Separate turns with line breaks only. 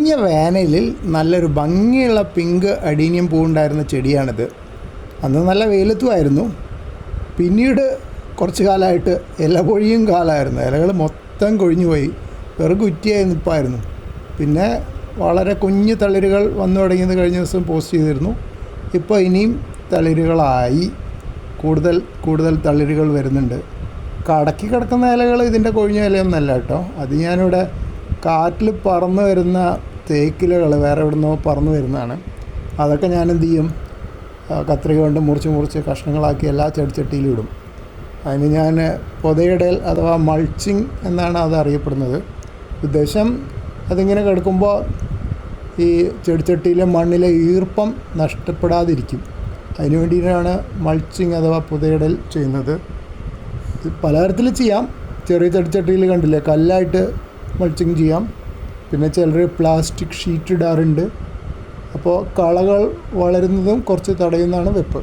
കഴിഞ്ഞ വേനലിൽ നല്ലൊരു ഭംഗിയുള്ള പിങ്ക് അഡീനിയം പൂവുണ്ടായിരുന്ന ചെടിയാണിത്. അന്ന് നല്ല വെയിലത്തുമായിരുന്നു. പിന്നീട് കുറച്ച് കാലമായിട്ട് ഇല പൊഴിയും കാലമായിരുന്നു. ഇലകൾ മൊത്തം കൊഴിഞ്ഞു പോയി, വെറും കുറ്റിയായി നിൽപ്പായിരുന്നു. പിന്നെ വളരെ കുഞ്ഞു തളിരുകൾ വന്നു തുടങ്ങിയത് കഴിഞ്ഞ ദിവസം പോസ്റ്റ് ചെയ്തിരുന്നു. ഇപ്പോൾ ഇനിയും തളിരുകളായി, കൂടുതൽ തളിരുകൾ വരുന്നുണ്ട്. കടക്കി കിടക്കുന്ന ഇലകൾ ഇതിൻ്റെ കൊഴിഞ്ഞ ഇലയൊന്നല്ല കേട്ടോ. അത് ഞാനിവിടെ കാറ്റിൽ പറന്ന് വരുന്ന തേക്കിലകൾ വേറെ എവിടെ നിന്നോ പറന്ന് വരുന്നതാണ്. അതൊക്കെ ഞാൻ എന്ത് ചെയ്യും, കത്രിക കൊണ്ട് മുറിച്ച് കഷ്ണങ്ങളാക്കി എല്ലാ ചെടിച്ചട്ടിയിലും ഇടും. അതിന് ഞാൻ പൊതയിടൽ അഥവാ മൾച്ചിങ് എന്നാണ് അത് അറിയപ്പെടുന്നത്. ഉദ്ദേശം അതിങ്ങനെ കിടക്കുമ്പോൾ ഈ ചെടിച്ചട്ടിയിലെ മണ്ണിലെ ഈർപ്പം നഷ്ടപ്പെടാതിരിക്കും. അതിന് വേണ്ടിയിട്ടാണ് മൾച്ചിങ് അഥവാ പുതയിടൽ ചെയ്യുന്നത്. പലതരത്തിൽ ചെയ്യാം. ചെറിയ ചെടിച്ചട്ടിയിൽ കണ്ടില്ലേ, കല്ലായിട്ട് മൾച്ചിങ് ചെയ്യാം. പിന്നെ ചിലർ പ്ലാസ്റ്റിക് ഷീറ്റ് ഇടാറുണ്ട്. അപ്പോൾ കളകൾ വളരുന്നതും കുറച്ച് തടയുന്നതാണ് വെപ്പ്.